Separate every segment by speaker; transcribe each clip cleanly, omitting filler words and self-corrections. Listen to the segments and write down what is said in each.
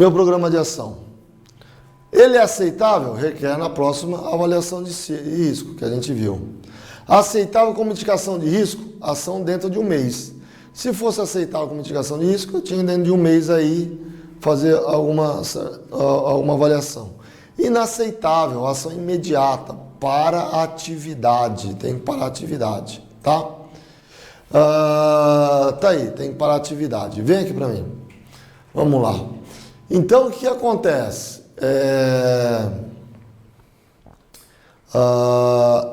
Speaker 1: Meu programa de ação. Ele é aceitável? Requer na próxima avaliação de risco, que a gente viu. Aceitável como mitigação de risco? Ação dentro de um mês. Se fosse aceitável como mitigação de risco, eu tinha dentro de um mês aí fazer alguma avaliação. Inaceitável, ação imediata, para a atividade. Tem que parar a atividade, tá? Tá aí, tem que parar a atividade. Vem aqui para mim. Vamos lá. Então, o que acontece?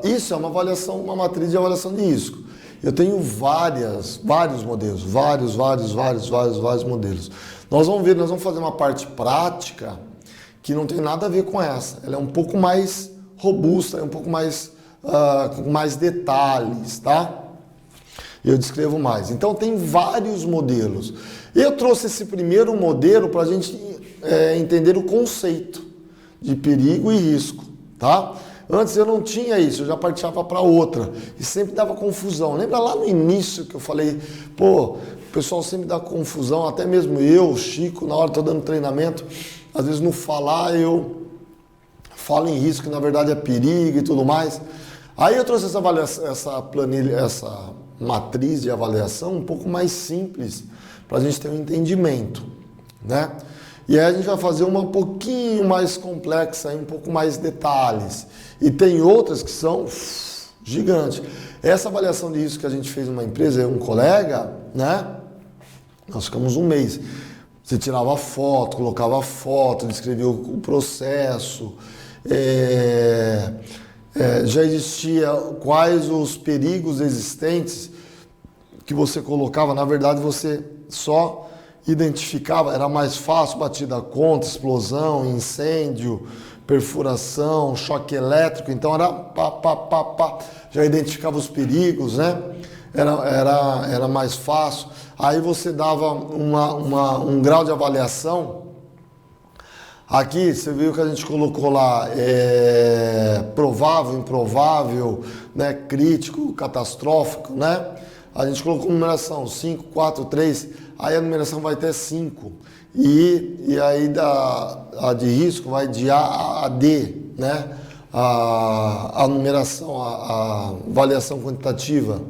Speaker 1: Isso é uma avaliação, uma matriz de avaliação de risco. Eu tenho vários modelos, vários modelos. Nós vamos fazer uma parte prática que não tem nada a ver com essa. Ela é um pouco mais robusta, é um pouco mais com mais detalhes, tá? Eu descrevo mais. Então tem vários modelos. Eu trouxe esse primeiro modelo para a gente entender o conceito de perigo e risco, tá? Antes eu não tinha isso, eu já partia para outra e sempre dava confusão. Lembra lá no início que eu falei, o pessoal sempre dá confusão, até mesmo eu, Chico, na hora que estou dando treinamento, às vezes no falar eu falo em risco, que na verdade é perigo e tudo mais. Aí eu trouxe essa planilha, essa matriz de avaliação um pouco mais simples para a gente ter um entendimento, né? E aí a gente vai fazer uma um pouquinho mais complexa, um pouco mais detalhes. E tem outras que são gigantes. Essa avaliação de risco que a gente fez numa empresa, um colega, né? Nós ficamos um mês. Você tirava foto, colocava foto, descrevia o processo. Já existia quais os perigos existentes que você colocava. Na verdade, você só identificava, era mais fácil, batida a conta, explosão, incêndio, perfuração, choque elétrico, então era já identificava os perigos, né? Era mais fácil. Aí você dava um grau de avaliação. Aqui você viu que a gente colocou lá provável, improvável, né? Crítico, catastrófico, né? A gente colocou numeração 5, 4, 3, aí a numeração vai ter 5. E aí a de risco vai de A a D, né? A numeração, a avaliação quantitativa,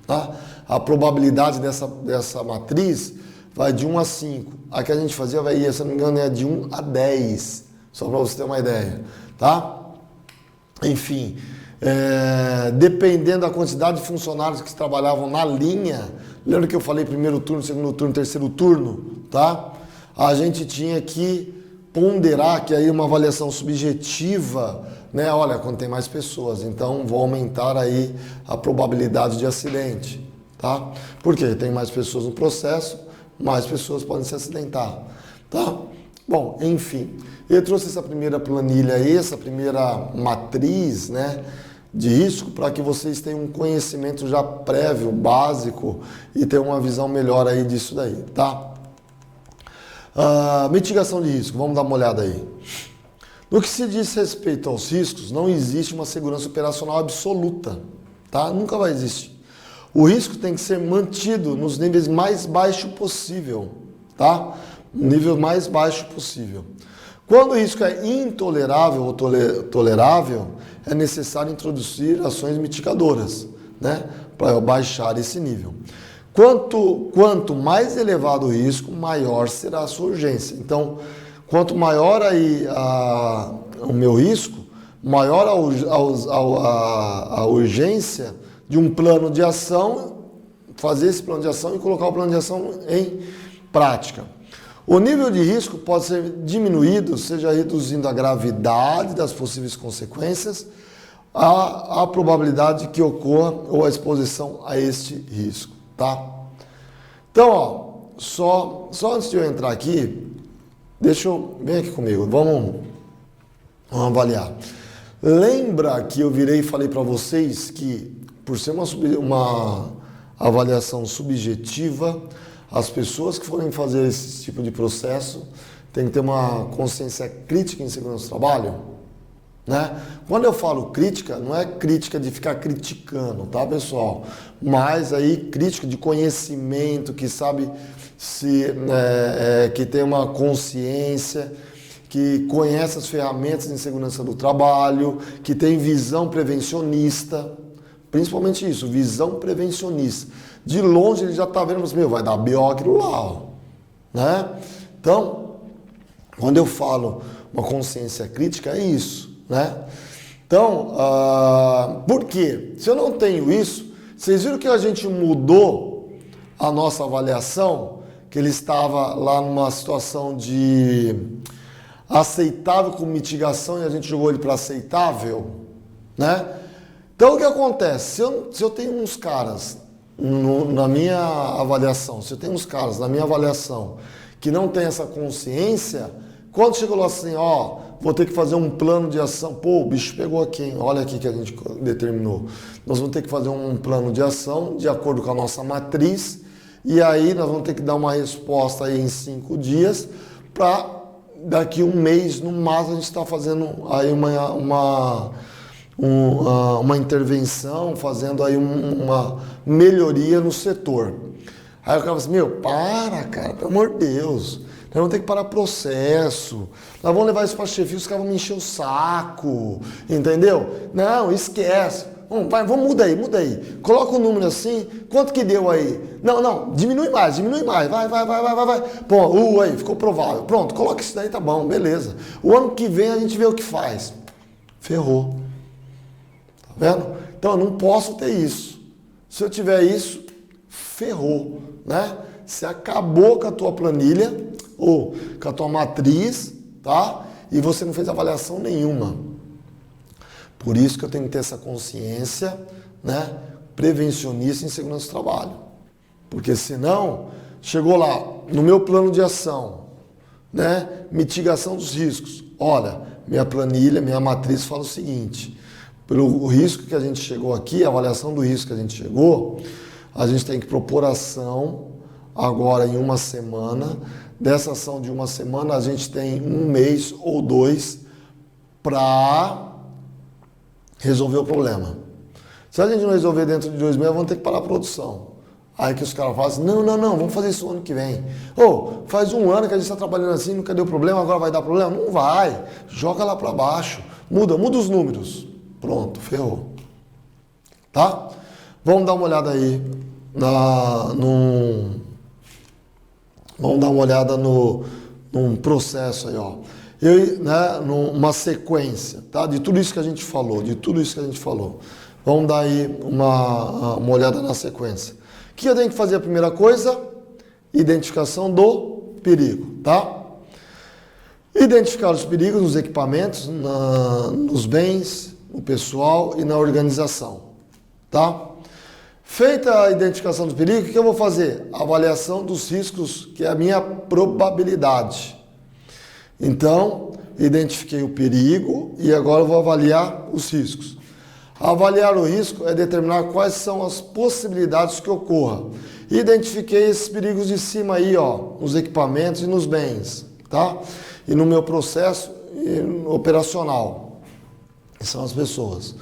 Speaker 1: tá? A probabilidade dessa matriz vai de 1 a 5. A que a gente fazia, se não me engano, é de 1 a 10, só para você ter uma ideia, tá? Enfim, dependendo da quantidade de funcionários que trabalhavam na linha, lembra que eu falei primeiro turno, segundo turno, terceiro turno, tá? A gente tinha que ponderar, que aí uma avaliação subjetiva, né? Olha, quando tem mais pessoas, então vou aumentar aí a probabilidade de acidente, tá? Porque tem mais pessoas no processo, mais pessoas podem se acidentar, tá? Bom, enfim, eu trouxe essa primeira planilha aí, essa primeira matriz, né, de risco, para que vocês tenham um conhecimento já prévio, básico, e tenham uma visão melhor aí disso daí, tá? Mitigação de risco, vamos dar uma olhada aí. No que se diz respeito aos riscos, não existe uma segurança operacional absoluta, tá? Nunca vai existir. O risco tem que ser mantido nos níveis mais baixos possível, tá? Nível mais baixo possível. Quando o risco é intolerável ou tolerável, é necessário introduzir ações mitigadoras, né? Para baixar esse nível. Quanto mais elevado o risco, maior será a sua urgência. Então, quanto maior aí o meu risco, maior a urgência de um plano de ação, fazer esse plano de ação e colocar o plano de ação em prática. O nível de risco pode ser diminuído, seja reduzindo a gravidade das possíveis consequências, a probabilidade que ocorra ou a exposição a este risco, tá? Então, só antes de eu entrar aqui, vem aqui comigo, vamos avaliar. Lembra que eu virei e falei para vocês que, por ser uma avaliação subjetiva, as pessoas que forem fazer esse tipo de processo têm que ter uma consciência crítica em segurança do trabalho, né? Quando eu falo crítica, não é crítica de ficar criticando, tá, pessoal? Mas aí crítica de conhecimento, que sabe que tem uma consciência, que conhece as ferramentas de segurança do trabalho, que tem visão prevencionista, principalmente isso, visão prevencionista. De longe ele já está vendo, mas, vai dar BO aquilo lá, ó, né? Então, quando eu falo uma consciência crítica, é isso, né? Então, por quê? Se eu não tenho isso, vocês viram que a gente mudou a nossa avaliação, que ele estava lá numa situação de aceitável com mitigação e a gente jogou ele para aceitável, né? Então, o que acontece? Se eu tenho uns caras na minha avaliação, se eu tenho uns caras na minha avaliação que não tem essa consciência, quando chegou lá assim, ó, vou ter que fazer um plano de ação, pô, o bicho pegou aqui, hein? Olha aqui que a gente determinou. Nós vamos ter que fazer um plano de ação de acordo com a nossa matriz e aí nós vamos ter que dar uma resposta aí em 5 dias para daqui um mês, no máximo, a gente está fazendo aí uma intervenção, fazendo aí uma melhoria no setor. Aí o cara fala assim, cara, pelo amor de Deus, nós vamos ter que parar processo, nós vamos levar isso para a chefia, os caras vão me encher o saco, entendeu? Não, esquece. Vamos, muda aí. Coloca o número assim, quanto que deu aí? Não, diminui mais, vai. Pô, aí, ficou provável. Pronto, coloca isso daí, tá bom, beleza. O ano que vem a gente vê o que faz. Ferrou. Tá vendo? Então eu não posso ter isso. Se eu tiver isso, ferrou, né? Você acabou com a tua planilha ou com a tua matriz, tá? E você não fez avaliação nenhuma. Por isso que eu tenho que ter essa consciência, né, prevencionista em segurança do trabalho. Porque senão, chegou lá, no meu plano de ação, né, mitigação dos riscos. Olha, minha planilha, minha matriz fala o seguinte, pelo risco que a gente chegou aqui, a avaliação do risco que a gente chegou, a gente tem que propor ação agora em 1 semana. Dessa ação de 1 semana, a gente tem 1 mês ou 2 para resolver o problema. Se a gente não resolver dentro de 2 meses, vamos ter que parar a produção. Aí que os caras falam assim, não, vamos fazer isso ano que vem. Faz 1 ano que a gente está trabalhando assim, nunca deu problema, agora vai dar problema? Não vai. Joga lá para baixo. Muda os números. Pronto, ferrou. Tá? Vamos dar uma olhada aí vamos dar uma olhada num processo aí, ó. Numa sequência, tá? De tudo isso que a gente falou, Vamos dar aí uma olhada na sequência. O que eu tenho que fazer? A primeira coisa, identificação do perigo, tá? Identificar os perigos nos equipamentos, nos bens, no pessoal e na organização, tá? Feita a identificação do perigo, o que eu vou fazer? Avaliação dos riscos, que é a minha probabilidade. Então, identifiquei o perigo e agora eu vou avaliar os riscos. Avaliar o risco é determinar quais são as possibilidades que ocorra. Identifiquei esses perigos de cima aí, ó, nos equipamentos e nos bens, tá? E no meu processo operacional, que são as pessoas.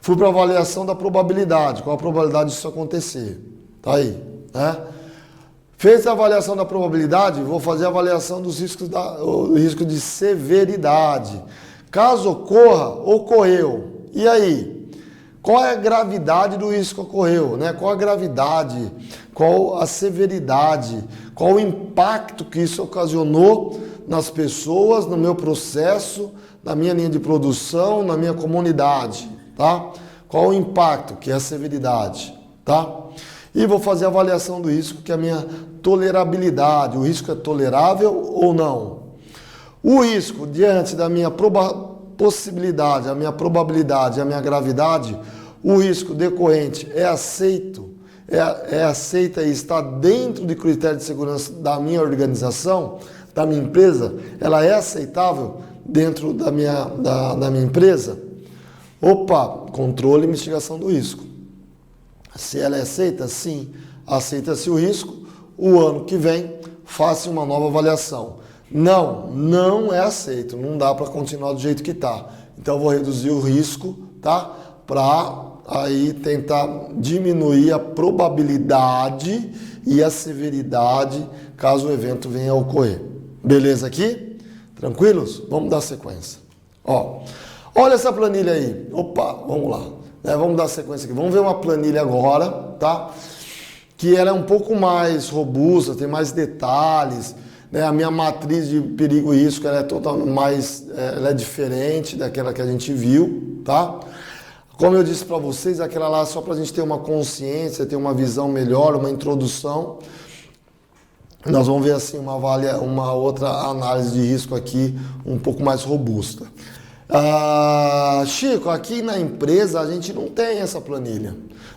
Speaker 1: Fui para a avaliação da probabilidade, qual a probabilidade disso acontecer, tá aí, né? Fez a avaliação da probabilidade, vou fazer a avaliação dos riscos, o risco de severidade. Caso ocorra, ocorreu. E aí? Qual é a gravidade do risco que ocorreu? Né? Qual a gravidade? Qual a severidade? Qual o impacto que isso ocasionou nas pessoas, no meu processo, na minha linha de produção, na minha comunidade? Tá? Qual o impacto, que é a severidade? Tá? E vou fazer a avaliação do risco, que é a minha tolerabilidade. O risco é tolerável ou não? O risco, diante da minha possibilidade, a minha probabilidade, a minha gravidade, o risco decorrente é aceito, é aceita e está dentro de critério de segurança da minha organização, da minha empresa, ela é aceitável dentro da minha empresa? Opa, controle e mitigação do risco. Se ela é aceita, sim, aceita-se o risco, o ano que vem, faça uma nova avaliação. Não é aceito, não dá para continuar do jeito que está. Então eu vou reduzir o risco, tá? Para aí tentar diminuir a probabilidade e a severidade caso o evento venha a ocorrer. Beleza aqui? Tranquilos? Vamos dar sequência. Ó, olha essa planilha aí. Opa, vamos lá. Vamos dar sequência aqui. Vamos ver uma planilha agora, tá? Que ela é um pouco mais robusta, tem mais detalhes. A minha matriz de perigo e risco ela é totalmente mais, ela é diferente daquela que a gente viu, tá? Como eu disse para vocês, aquela lá é só para a gente ter uma consciência, ter uma visão melhor, uma introdução. Nós vamos ver assim uma outra análise de risco aqui um pouco mais robusta. Chico, aqui na empresa a gente não tem essa planilha.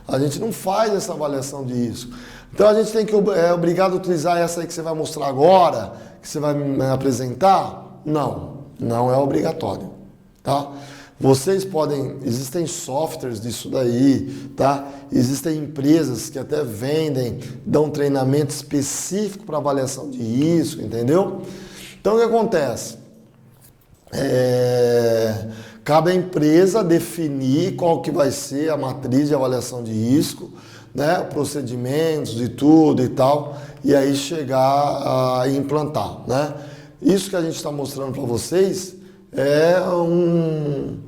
Speaker 1: A gente não faz essa avaliação de risco. Então a gente tem que é obrigado a utilizar essa aí que você vai mostrar agora, que você vai me apresentar? Não é obrigatório, tá? Vocês podem, existem softwares disso daí, tá? Existem empresas que até vendem, dão treinamento específico para avaliação de risco, entendeu? Então o que acontece? Cabe à empresa definir qual que vai ser a matriz de avaliação de risco, né, procedimentos e tudo e tal, e aí chegar a implantar, né? Isso que a gente está mostrando para vocês é um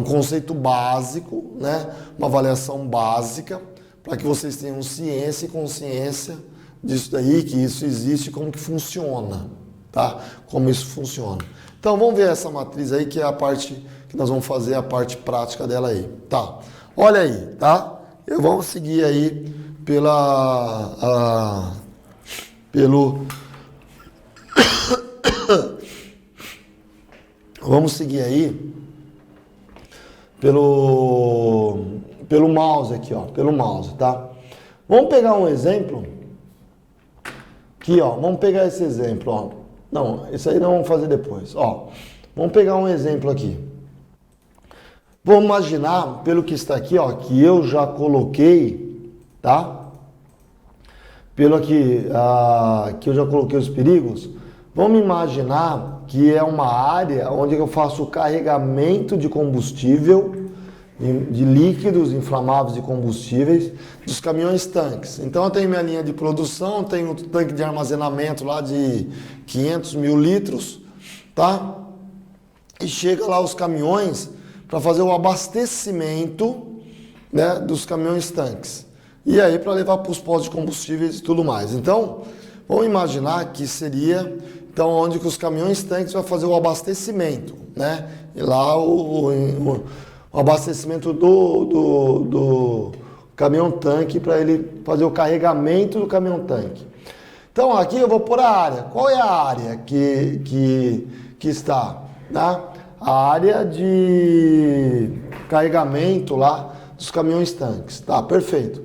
Speaker 1: conceito básico, né? Uma avaliação básica para que vocês tenham ciência e consciência disso daí, que isso existe e como que funciona, tá? Como isso funciona. Então vamos ver essa matriz aí, que é a parte que nós vamos fazer, a parte prática dela aí, tá? Olha aí, tá? Vamos seguir aí vamos seguir aí pelo mouse aqui, ó, pelo mouse, tá? Vamos pegar um exemplo aqui, ó, vamos pegar esse exemplo, ó. Não, isso aí não vamos fazer depois, ó. Vamos pegar um exemplo aqui. Vamos imaginar, pelo que está aqui, ó, que eu já coloquei, tá? Pelo que eu já coloquei os perigos, vamos imaginar que é uma área onde eu faço o carregamento de combustível, de líquidos inflamáveis e combustíveis dos caminhões tanques. Então eu tenho minha linha de produção, tenho um tanque de armazenamento lá de 500 mil litros, tá? E chega lá os caminhões para fazer o abastecimento, né, dos caminhões tanques. E aí para levar para os postos de combustíveis e tudo mais. Então, vamos imaginar que seria então onde que os caminhões tanques vão fazer o abastecimento, né? E lá o abastecimento do caminhão tanque para ele fazer o carregamento do caminhão tanque. Então aqui eu vou pôr a área. Qual é a área que está? Tá? A área de carregamento lá dos caminhões tanques. Tá, perfeito.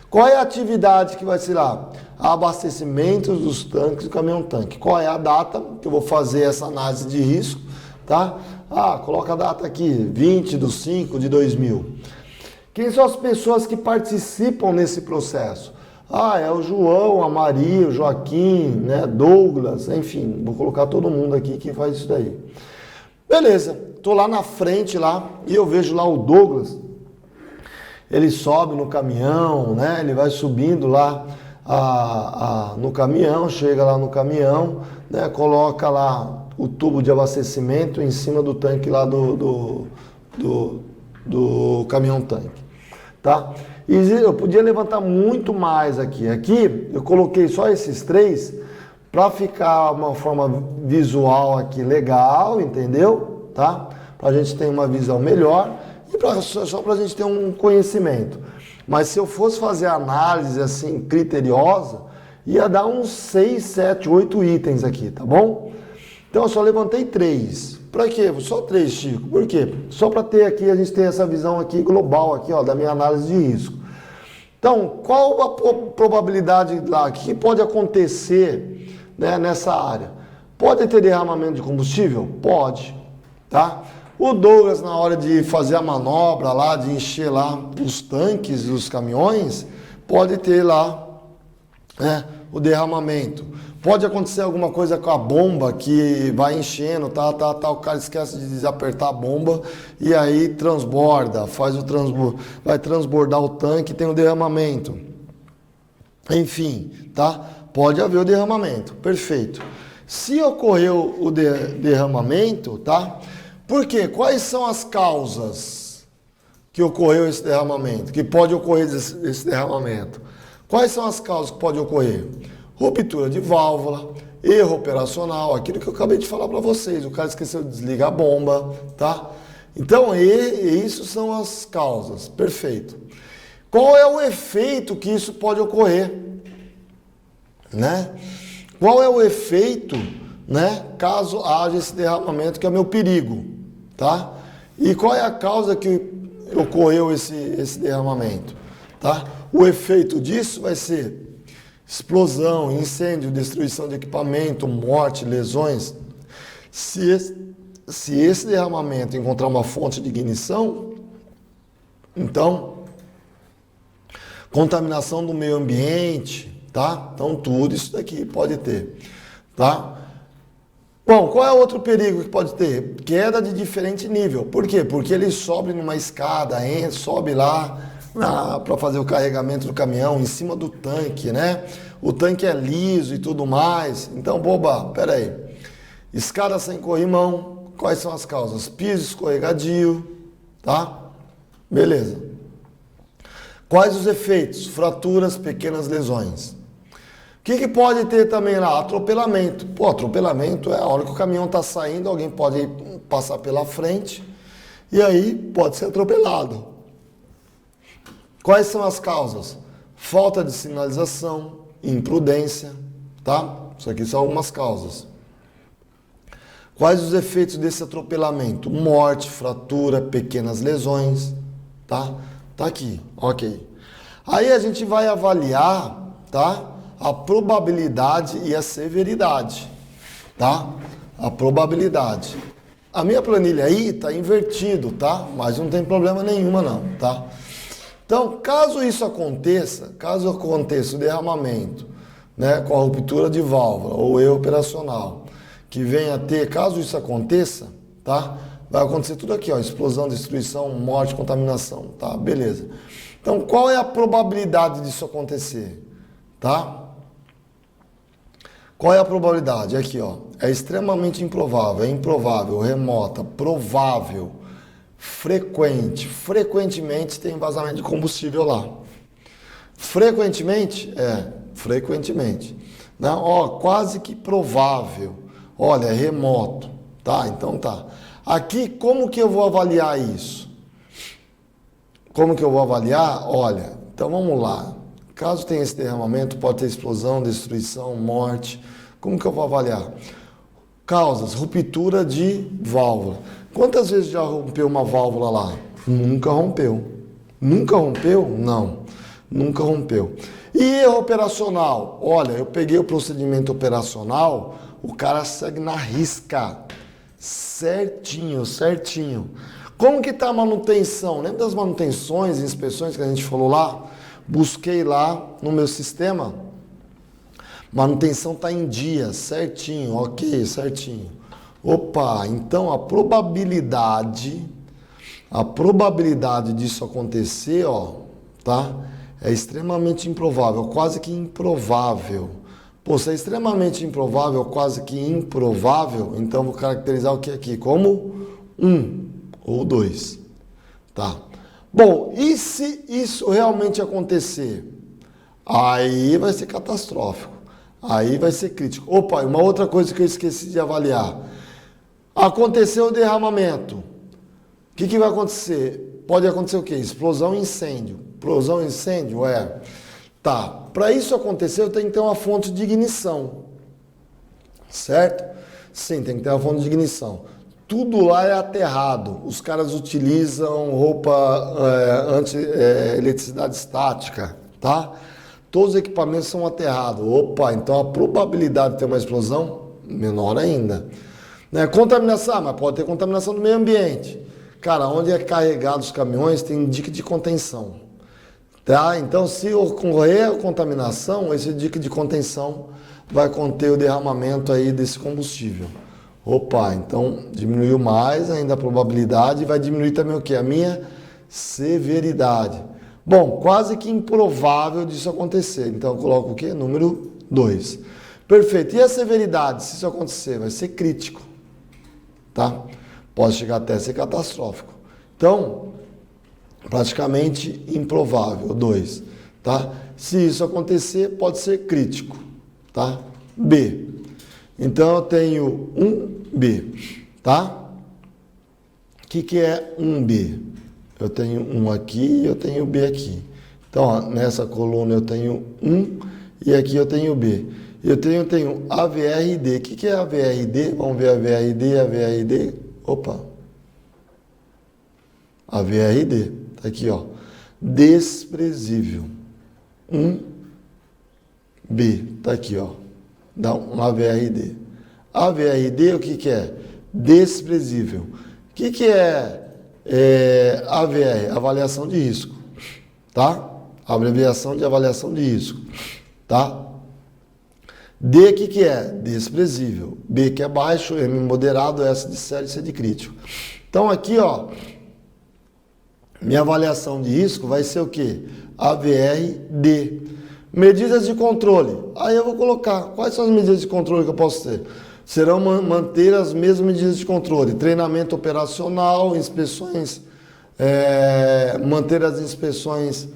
Speaker 1: Qual é a atividade que vai ser lá? Abastecimento dos tanques do caminhão tanque. Qual é a data que eu vou fazer essa análise de risco? Tá? Coloca a data aqui, 20/5/2000. Quem são as pessoas que participam nesse processo? É o João, a Maria, o Joaquim, né, Douglas, enfim, vou colocar todo mundo aqui que faz isso daí. Beleza, tô lá na frente lá e eu vejo lá o Douglas, ele sobe no caminhão, né, ele vai subindo lá no caminhão, chega lá no caminhão, né, coloca lá o tubo de abastecimento em cima do tanque lá do caminhão tanque, tá? E eu podia levantar muito mais aqui. Aqui eu coloquei só esses três para ficar uma forma visual aqui legal, entendeu? Tá? Para a gente ter uma visão melhor e só para a gente ter um conhecimento. Mas se eu fosse fazer análise assim criteriosa, ia dar uns 6, 7, 8 itens aqui, tá bom? Então eu só levantei 3. Para quê? Só 3, Chico. Por quê? Só para ter aqui, a gente tem essa visão aqui global aqui, ó, da minha análise de risco. Então, qual a probabilidade lá? O que pode acontecer, né, nessa área? Pode ter derramamento de combustível? Pode, tá? O Douglas, na hora de fazer a manobra lá, de encher lá os tanques dos caminhões, pode ter lá, né, o derramamento. Pode acontecer alguma coisa com a bomba que vai enchendo, o cara esquece de desapertar a bomba e aí transborda, vai transbordar o tanque e tem o derramamento. enfim, tá? Pode haver o derramamento, perfeito. Se ocorreu o derramamento, tá? Por quê? Quais são as causas que ocorreu esse derramamento? Que pode ocorrer esse derramamento? Quais são as causas que pode ocorrer? Ruptura de válvula, erro operacional, aquilo que eu acabei de falar para vocês. O cara esqueceu de desligar a bomba, tá? Então, isso são as causas, perfeito. Qual é o efeito que isso pode ocorrer, né? Qual é o efeito, né, caso haja esse derramamento, que é o meu perigo, tá? E qual é a causa que ocorreu esse derramamento, tá? O efeito disso vai ser explosão, incêndio, destruição de equipamento, morte, lesões. Se esse derramamento encontrar uma fonte de ignição, então, contaminação do meio ambiente, tá? Então, tudo isso daqui pode ter, tá? Bom, qual é outro perigo que pode ter? Queda de diferente nível. Por quê? Porque ele sobe numa escada, sobe lá para fazer o carregamento do caminhão em cima do tanque, né? O tanque é liso e tudo mais. Então, pera aí. Escada sem corrimão. Quais são as causas? Piso escorregadio, tá? Beleza. Quais os efeitos? Fraturas, pequenas lesões. O que pode ter também lá? Atropelamento. Pô, atropelamento é a hora que o caminhão está saindo, alguém pode passar pela frente e aí pode ser atropelado. Quais são as causas? Falta de sinalização, imprudência, tá? Isso aqui são algumas causas. Quais os efeitos desse atropelamento? Morte, fratura, pequenas lesões, tá? Tá aqui, ok. Aí a gente vai avaliar, tá? A probabilidade e a severidade, tá? A probabilidade. A minha planilha aí tá invertido, tá? Mas não tem problema nenhuma não, tá? Então, caso aconteça o derramamento, né, com a ruptura de válvula ou erro operacional, que venha a ter, caso isso aconteça, tá? Vai acontecer tudo aqui, ó, explosão, destruição, morte, contaminação, tá? Beleza. Então, qual é a probabilidade disso acontecer, tá? Qual é a probabilidade? Aqui, ó, é extremamente improvável, é improvável, remota, provável, frequente. Frequentemente tem vazamento de combustível lá. Frequentemente? Frequentemente. Não, ó, quase que provável. Olha, é remoto, tá? Então tá. Aqui, como que eu vou avaliar isso? Como que eu vou avaliar? Olha, então vamos lá. Caso tenha esse derramamento, pode ter explosão, destruição, morte. Como que eu vou avaliar? Causas, ruptura de válvula. Quantas vezes já rompeu uma válvula lá? Nunca rompeu. Nunca rompeu? Não. Nunca rompeu. E erro operacional? Olha, eu peguei o procedimento operacional, o cara segue na risca. Certinho, certinho. Como que está a manutenção? Lembra das manutenções, inspeções que a gente falou lá? Busquei lá no meu sistema. Manutenção está em dia, certinho, ok, certinho. Opa, então a probabilidade disso acontecer, ó, tá? É extremamente improvável, quase que improvável. Pô, se é extremamente improvável, quase que improvável, então vou caracterizar o que aqui? Como 1 ou 2, tá? Bom, e se isso realmente acontecer? Aí vai ser catastrófico, aí vai ser crítico. Opa, uma outra coisa que eu esqueci de avaliar. Aconteceu o derramamento. O que vai acontecer? Pode acontecer o quê? Explosão e incêndio. Explosão e incêndio? Tá. Para isso acontecer, eu tenho que ter uma fonte de ignição. Certo? Sim, tem que ter uma fonte de ignição. Tudo lá é aterrado. Os caras utilizam roupa anti-eletricidade estática, tá? Todos os equipamentos são aterrados. Opa, então a probabilidade de ter uma explosão, menor ainda. Né? Contaminação, mas pode ter contaminação do meio ambiente. Cara, onde é carregado os caminhões tem dique de contenção. Tá? Então, se ocorrer a contaminação, esse dique de contenção vai conter o derramamento aí desse combustível. Opa, então diminuiu mais ainda a probabilidade e vai diminuir também o quê? A minha severidade. Bom, quase que improvável disso acontecer. Então eu coloco o quê? Número 2. Perfeito. E a severidade, se isso acontecer? Vai ser crítico. Tá? Pode chegar até a ser catastrófico. Então, praticamente improvável, 2. Tá? Se isso acontecer, pode ser crítico. Tá? B. Então eu tenho 1B. Tá? O que é 1B? Eu tenho 1 aqui e eu tenho B aqui. Então, ó, nessa coluna eu tenho 1 e aqui eu tenho B. Eu tenho AVR e D. O que é AVR e D? Vamos ver AVR e D, AVR e D. Opa! AVR e D. Tá aqui, ó. Desprezível. 1B. Tá aqui, ó. Dá um AVR e D. AVR e D, o que é? Desprezível. O que é AVR? Avaliação de risco. Tá? Abreviação de avaliação de risco. Tá? D, o que é? Desprezível. B, que é baixo, M moderado, S de sério e C de crítico. Então aqui, ó, minha avaliação de risco vai ser o quê? AVR-D. Medidas de controle. Aí eu vou colocar. Quais são as medidas de controle que eu posso ter? Serão manter as mesmas medidas de controle. Treinamento operacional, inspeções, manter as inspeções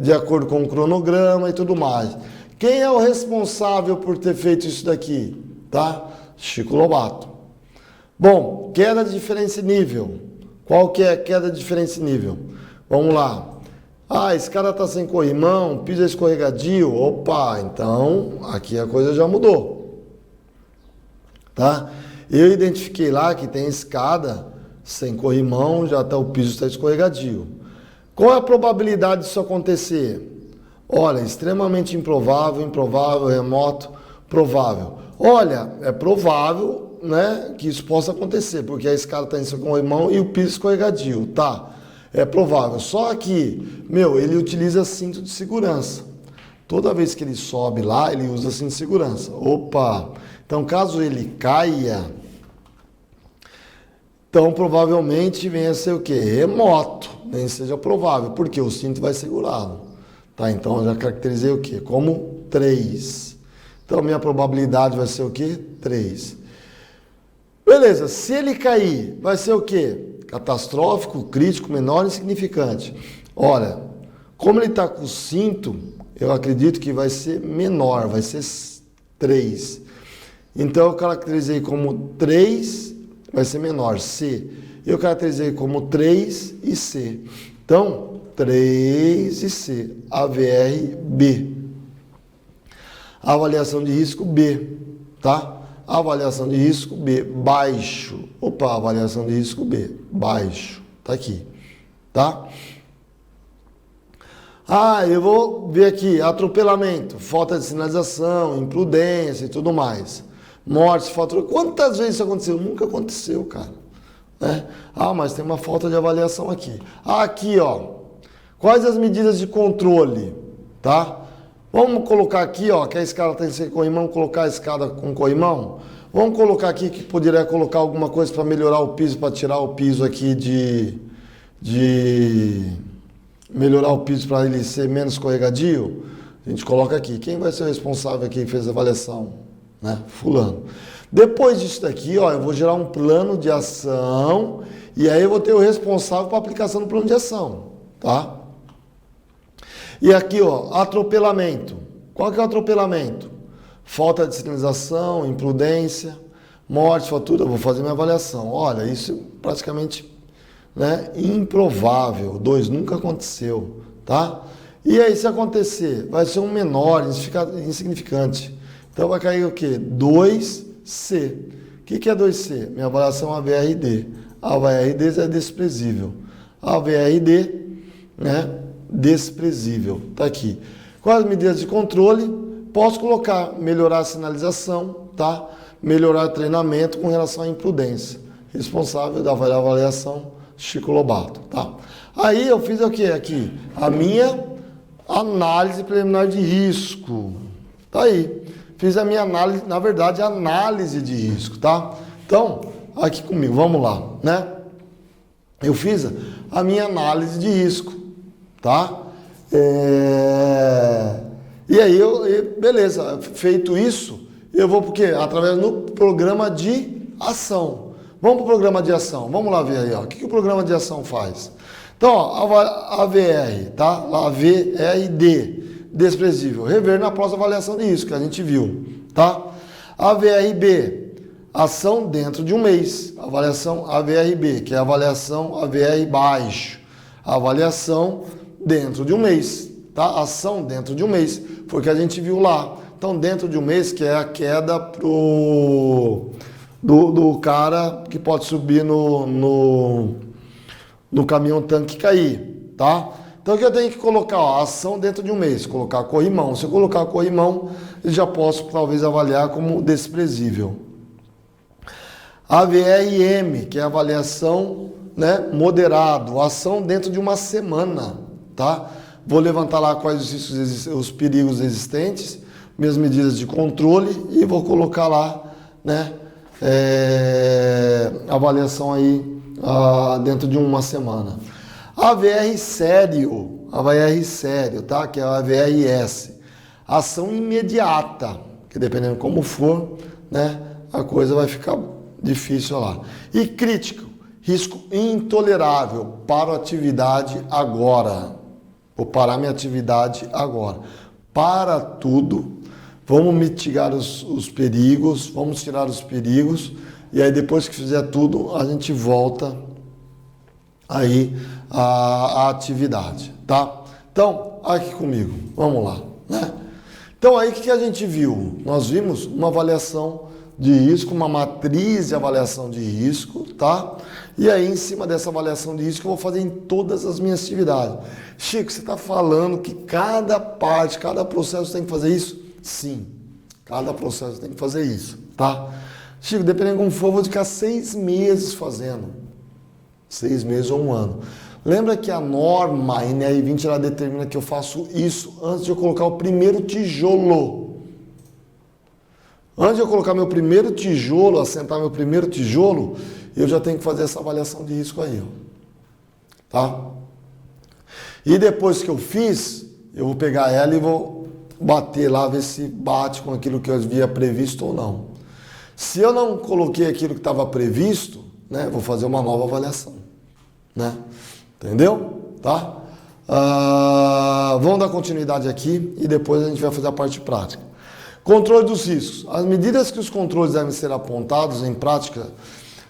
Speaker 1: de acordo com o cronograma e tudo mais. Quem é o responsável por ter feito isso daqui? Tá? Chico Lobato. Bom, queda de diferença e nível. Qual que é a queda de diferença e nível? Vamos lá. Ah, esse cara está sem corrimão, piso escorregadio. Opa, então aqui a coisa já mudou. Tá? Eu identifiquei lá que tem escada sem corrimão, já tá, o piso está escorregadio. Qual é a probabilidade disso acontecer? Olha, extremamente improvável, improvável, remoto, provável. Olha, é provável, né, que isso possa acontecer, porque a escada está em seu corrimão e o piso escorregadio, tá? É provável. Só que, ele utiliza cinto de segurança. Toda vez que ele sobe lá, ele usa cinto de segurança. Opa! Então, caso ele caia, então provavelmente venha a ser o quê? Remoto, nem seja provável, porque o cinto vai segurá-lo. Tá? Então, eu já caracterizei o quê? Como 3. Então, minha probabilidade vai ser o quê? 3. Beleza, se ele cair, vai ser o quê? Catastrófico, crítico, menor, insignificante. Olha, como ele está com o cinto, eu acredito que vai ser menor, vai ser 3. Então, eu caracterizei como 3, vai ser menor, C. Eu caracterizei como 3 e C. Então, 3 e C, AVR, B. Avaliação de risco, B, tá? Avaliação de risco, B, baixo. Opa, avaliação de risco, B, baixo. Tá aqui, tá? Ah, eu vou ver aqui, atropelamento, falta de sinalização, imprudência e tudo mais. Morte, fator. Quantas vezes isso aconteceu? Nunca aconteceu, cara. Né? Ah, mas tem uma falta de avaliação aqui. Ah, aqui, ó. Quais as medidas de controle? Tá? Vamos colocar aqui, ó, que a escada tem que ser corrimão, colocar a escada com corrimão. Vamos colocar aqui que poderia colocar alguma coisa para melhorar o piso, para tirar o piso aqui melhorar o piso para ele ser menos escorregadio. A gente coloca aqui. Quem vai ser o responsável aqui que fez a avaliação? Né? Fulano. Depois disso daqui, ó, eu vou gerar um plano de ação e aí eu vou ter o responsável para a aplicação do plano de ação, tá? E aqui, ó, atropelamento. Qual que é o atropelamento? Falta de sinalização, imprudência, morte, fatura. Eu vou fazer minha avaliação. Olha, isso é praticamente, né, improvável. 2, nunca aconteceu, tá? E aí, se acontecer, vai ser um menor, insignificante. Então, vai cair o quê? 2C. O que é 2C? Minha avaliação AVR-D. AVR-D é desprezível. AVR-D, né, desprezível. Tá aqui. Quais as medidas de controle? Posso colocar melhorar a sinalização, tá? Melhorar o treinamento com relação à imprudência. Responsável da avaliação, Chico Lobato, tá? Aí eu fiz o que aqui? A minha análise preliminar de risco. Tá aí. Fiz a minha análise, na verdade, análise de risco, tá? Então, aqui comigo, vamos lá, né? Eu fiz a minha análise de risco. tá? E aí, beleza, feito isso, eu vou por quê? Através do programa de ação. Vamos para o programa de ação, vamos lá ver aí, ó. O que o programa de ação faz? Então, ó, AVR, tá? Lá, VRD, desprezível, rever na próxima avaliação de risco, que a gente viu, tá? AVRB, ação dentro de um mês, avaliação AVRB, que é a avaliação AVR baixo, avaliação dentro de um mês, tá? Ação dentro de um mês, foi o que a gente viu lá. Então, dentro de um mês, que é a queda do cara que pode subir no caminhão tanque e cair, tá? Então, o que eu tenho que colocar? Ó, ação dentro de um mês, colocar corrimão. Se eu colocar corrimão, eu já posso, talvez, avaliar como desprezível. AVRM, que é a avaliação, né, moderado, ação dentro de uma semana, tá? Vou levantar lá quais os riscos, os perigos existentes, minhas medidas de controle e vou colocar lá, né, avaliação aí dentro de uma semana. AVR sério, tá? Que é a AVRS, ação imediata, que dependendo como for, né, a coisa vai ficar difícil lá. E crítico, risco intolerável, paro a atividade agora. Vou parar minha atividade agora. Para tudo, vamos mitigar os perigos, vamos tirar os perigos, e aí depois que fizer tudo, a gente volta aí à atividade, tá? Então, aqui comigo, vamos lá, né? Então, aí o que a gente viu? Nós vimos uma avaliação de risco, uma matriz de avaliação de risco, tá? E aí, em cima dessa avaliação de risco, eu vou fazer em todas as minhas atividades. Chico, você está falando que cada parte, cada processo tem que fazer isso? Sim, cada processo tem que fazer isso, tá? Chico, dependendo como for, eu vou ficar 6 meses fazendo. 6 meses ou 1 ano. Lembra que a norma NR20 ela determina que eu faço isso antes de eu colocar o primeiro tijolo. Antes de eu colocar meu primeiro tijolo, assentar meu primeiro tijolo, eu já tenho que fazer essa avaliação de risco aí, ó. Tá? E depois que eu fiz, eu vou pegar ela e vou bater lá, ver se bate com aquilo que eu havia previsto ou não. Se eu não coloquei aquilo que estava previsto, né, vou fazer uma nova avaliação, né? Entendeu? Tá? Vamos dar continuidade aqui e depois a gente vai fazer a parte prática. Controle dos riscos. As medidas que os controles devem ser apontados em prática,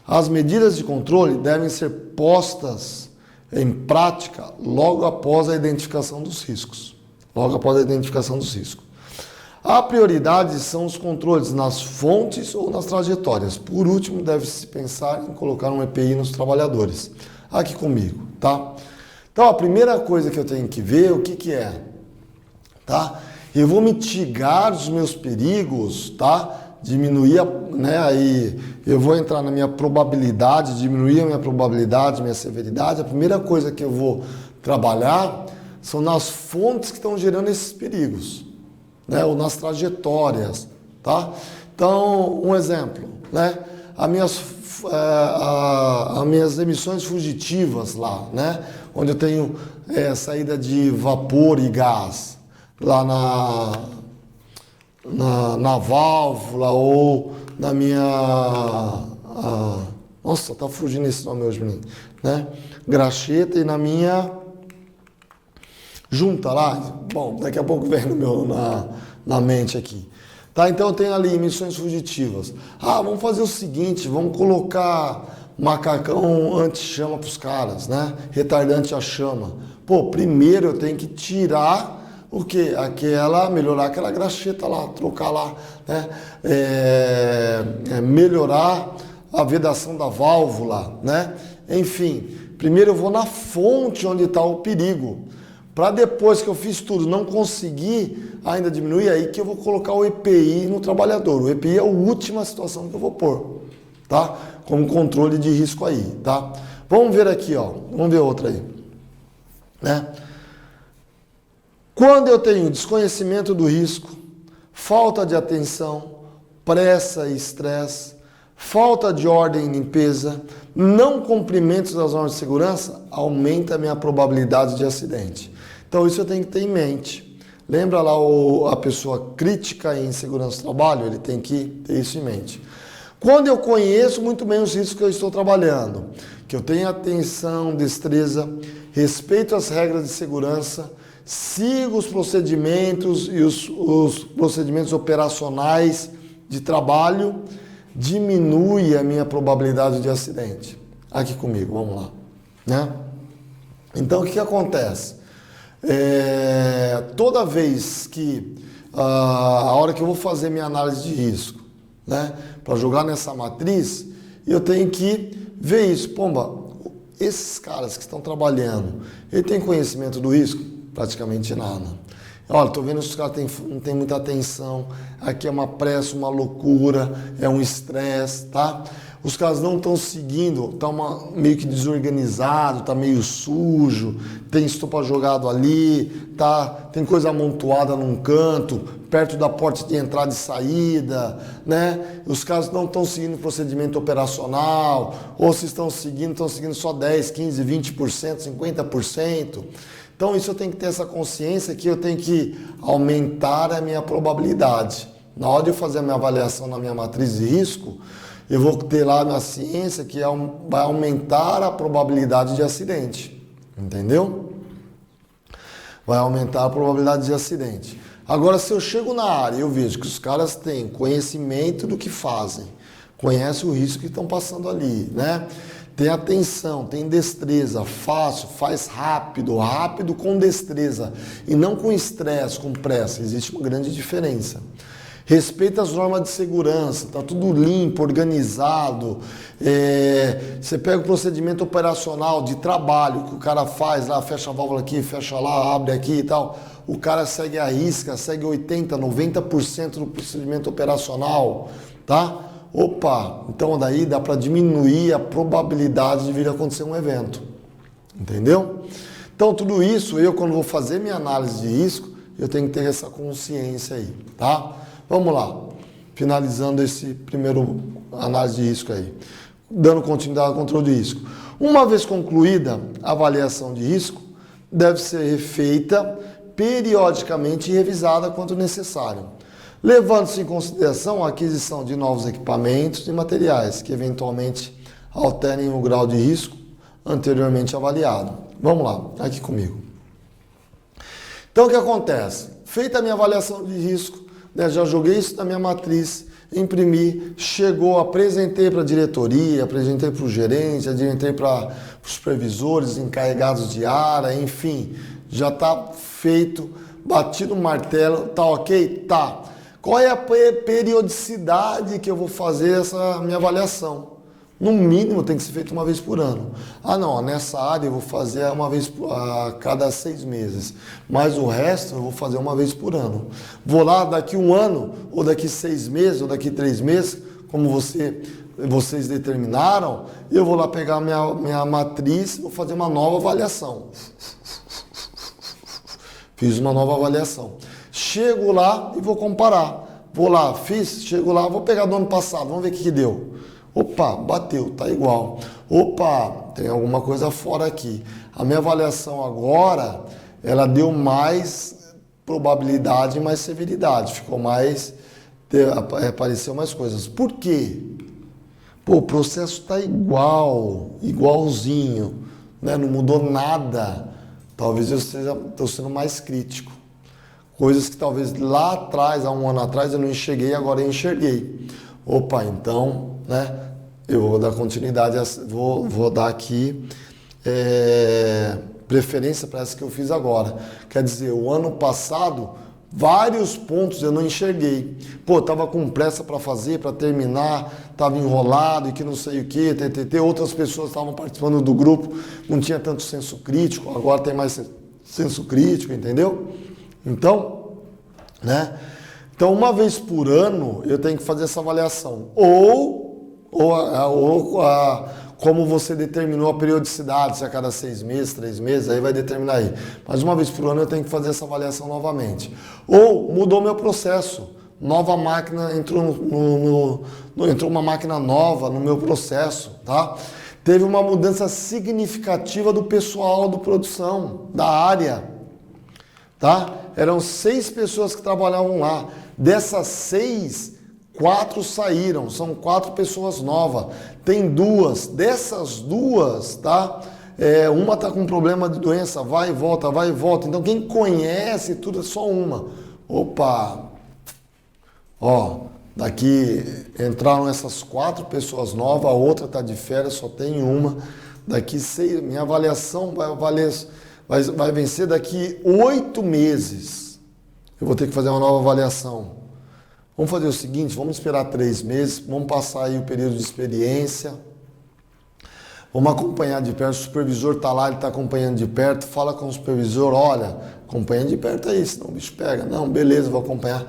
Speaker 1: as medidas de controle devem ser postas em prática logo após a identificação dos riscos. Logo após a identificação dos riscos. A prioridade são os controles nas fontes ou nas trajetórias. Por último, deve-se pensar em colocar um EPI nos trabalhadores. Aqui comigo, tá? Então, a primeira coisa que eu tenho que ver, o que é? Tá? Eu vou mitigar os meus perigos, tá? Diminuir, né? Aí eu vou entrar na minha probabilidade, diminuir a minha probabilidade, minha severidade. A primeira coisa que eu vou trabalhar são nas fontes que estão gerando esses perigos, né? Ou nas trajetórias, tá? Então, um exemplo, né? As minhas emissões fugitivas lá, né? Onde eu tenho saída de vapor e gás, lá na válvula ou na minha... nossa, tá fugindo esse nome hoje, menino, né? Graxeta e na minha junta lá. Bom, daqui a pouco vem na mente aqui. Tá, então eu tenho ali emissões fugitivas. Vamos fazer o seguinte, vamos colocar macacão anti-chama para os caras, né? Retardante a chama. Pô, primeiro eu tenho que tirar o quê? Melhorar aquela graxeta lá, trocar lá, né? Melhorar a vedação da válvula, né? Enfim, primeiro eu vou na fonte onde está o perigo. Para depois que eu fiz tudo, não conseguir ainda diminuir, aí que eu vou colocar o EPI no trabalhador. O EPI é a última situação que eu vou pôr, tá? Como controle de risco aí, tá? Vamos ver aqui, ó. Vamos ver outra aí, né? Quando eu tenho desconhecimento do risco, falta de atenção, pressa e estresse, falta de ordem e limpeza, não cumprimento das normas de segurança, aumenta a minha probabilidade de acidente. Então isso eu tenho que ter em mente. Lembra lá a pessoa crítica em segurança do trabalho? Ele tem que ter isso em mente. Quando eu conheço muito bem os riscos que eu estou trabalhando, que eu tenho atenção, destreza, respeito às regras de segurança, sigo os procedimentos e os procedimentos operacionais de trabalho, diminui a minha probabilidade de acidente. Aqui comigo, vamos lá. Né? Então, o que acontece? Toda vez que, a hora que eu vou fazer minha análise de risco, né, para jogar nessa matriz, eu tenho que ver isso. Pomba, esses caras que estão trabalhando, ele tem conhecimento do risco? Praticamente nada. Olha, estou vendo que os caras não têm muita atenção, aqui é uma pressa, uma loucura, é um estresse, tá? Os caras não estão seguindo, está meio que desorganizado, está meio sujo, tem estopa jogado ali, tem coisa amontoada num canto, perto da porta de entrada e saída, né? Os caras não estão seguindo o procedimento operacional, ou se estão seguindo só 10, 15, 20%, 50%. Então isso eu tenho que ter essa consciência que eu tenho que aumentar a minha probabilidade. Na hora de eu fazer a minha avaliação na minha matriz de risco, eu vou ter lá na ciência que vai aumentar a probabilidade de acidente. Entendeu? Vai aumentar a probabilidade de acidente. Agora, se eu chego na área e eu vejo que os caras têm conhecimento do que fazem, conhecem o risco que estão passando ali, né? Tem atenção, tem destreza, fácil, faz rápido com destreza e não com estresse, com pressa. Existe uma grande diferença. Respeita as normas de segurança, tá tudo limpo, organizado. Você pega o procedimento operacional de trabalho que o cara faz lá, fecha a válvula aqui, fecha lá, abre aqui e tal. O cara segue a risca, segue 80%, 90% do procedimento operacional, tá? Opa, então daí dá para diminuir a probabilidade de vir a acontecer um evento. Entendeu? Então tudo isso, quando vou fazer minha análise de risco, eu tenho que ter essa consciência aí, tá? Vamos lá, finalizando esse primeiro análise de risco aí, dando continuidade ao controle de risco. Uma vez concluída a avaliação de risco, deve ser feita periodicamente e revisada quando necessário, levando-se em consideração a aquisição de novos equipamentos e materiais que eventualmente alterem o grau de risco anteriormente avaliado. Vamos lá, aqui comigo. Então o que acontece? Feita a minha avaliação de risco, né, já joguei isso na minha matriz, imprimi, chegou, apresentei para a diretoria, apresentei para o gerente, apresentei para os supervisores, encarregados de área, enfim, já está feito, batido o martelo, tá ok? Tá. Qual é a periodicidade que eu vou fazer essa minha avaliação? No mínimo tem que ser feito uma vez por ano. Ah não, nessa área eu vou fazer uma vez a cada 6 meses, mas o resto eu vou fazer uma vez por ano. Vou lá daqui 1 ano, ou daqui 6 meses, ou daqui 3 meses, como vocês determinaram, eu vou lá pegar minha matriz e vou fazer uma nova avaliação. Fiz uma nova avaliação. Chego lá e vou comparar. Vou lá, chego lá, vou pegar do ano passado, vamos ver o que deu. Opa, bateu, tá igual. Opa, tem alguma coisa fora aqui. A minha avaliação agora, ela deu mais probabilidade e mais severidade. Ficou mais, apareceu mais coisas. Por quê? Pô, o processo tá igualzinho, né? Não mudou nada. Talvez eu estou sendo mais crítico. Coisas que talvez lá atrás, há 1 ano atrás, eu não enxerguei, agora eu enxerguei. Opa, então, né? Eu vou dar continuidade, vou dar aqui preferência para essa que eu fiz agora. Quer dizer, o ano passado, vários pontos eu não enxerguei. Pô, estava com pressa para fazer, para terminar, estava enrolado e que não sei o que, outras pessoas estavam participando do grupo, não tinha tanto senso crítico, agora tem mais senso crítico, entendeu? Então, né? Então, uma vez por ano, eu tenho que fazer essa avaliação. Ou como você determinou a periodicidade, se a cada 6 meses, 3 meses, aí vai determinar aí. Mas uma vez por ano eu tenho que fazer essa avaliação novamente. Ou mudou meu processo. nova máquina, entrou uma máquina nova no meu processo, tá? Teve uma mudança significativa do pessoal de produção, da área, tá? Eram 6 pessoas que trabalhavam lá. Dessas 6, 4 saíram, são 4 pessoas novas. Tem 2, dessas 2, tá? Uma tá com problema de doença, vai e volta, vai e volta. Então quem conhece tudo é só uma. Opa! Ó, daqui entraram essas 4 pessoas novas, a outra tá de férias, só tem uma. Daqui 6, minha avaliação vai vencer daqui 8 meses. Eu vou ter que fazer uma nova avaliação. Vamos fazer o seguinte, vamos esperar 3 meses, vamos passar aí o período de experiência, vamos acompanhar de perto, o supervisor está lá, ele está acompanhando de perto, fala com o supervisor, olha, acompanha de perto aí, senão o bicho pega. Não, beleza, vou acompanhar.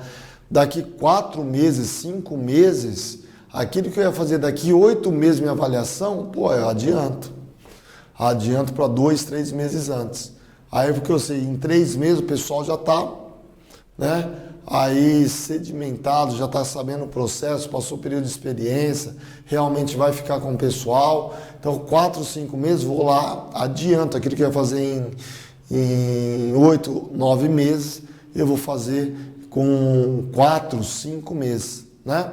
Speaker 1: Daqui 4 meses, 5 meses, aquilo que eu ia fazer daqui 8 meses minha avaliação, pô, eu adianto. Adianto para 2, 3 meses antes. Aí porque eu sei, em 3 meses o pessoal já está, né? Aí sedimentado, já está sabendo o processo, passou o período de experiência, realmente vai ficar com o pessoal. Então 4, 5 meses, vou lá, adianto aquilo que eu ia fazer em 8, 9 meses, eu vou fazer com 4, 5 meses, né?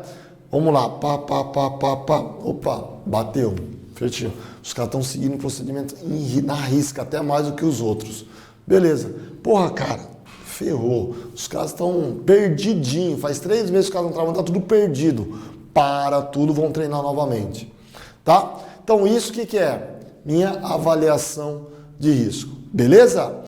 Speaker 1: Vamos lá, opa, bateu, fechou. Os caras estão seguindo o procedimento na risca, até mais do que os outros. Beleza. Porra, cara, ferrou. Os caras estão perdidinhos. Faz 3 meses que os caras não trabalham, tá tudo perdido. Para tudo, vão treinar novamente. Tá? Então isso o que é? Minha avaliação de risco. Beleza?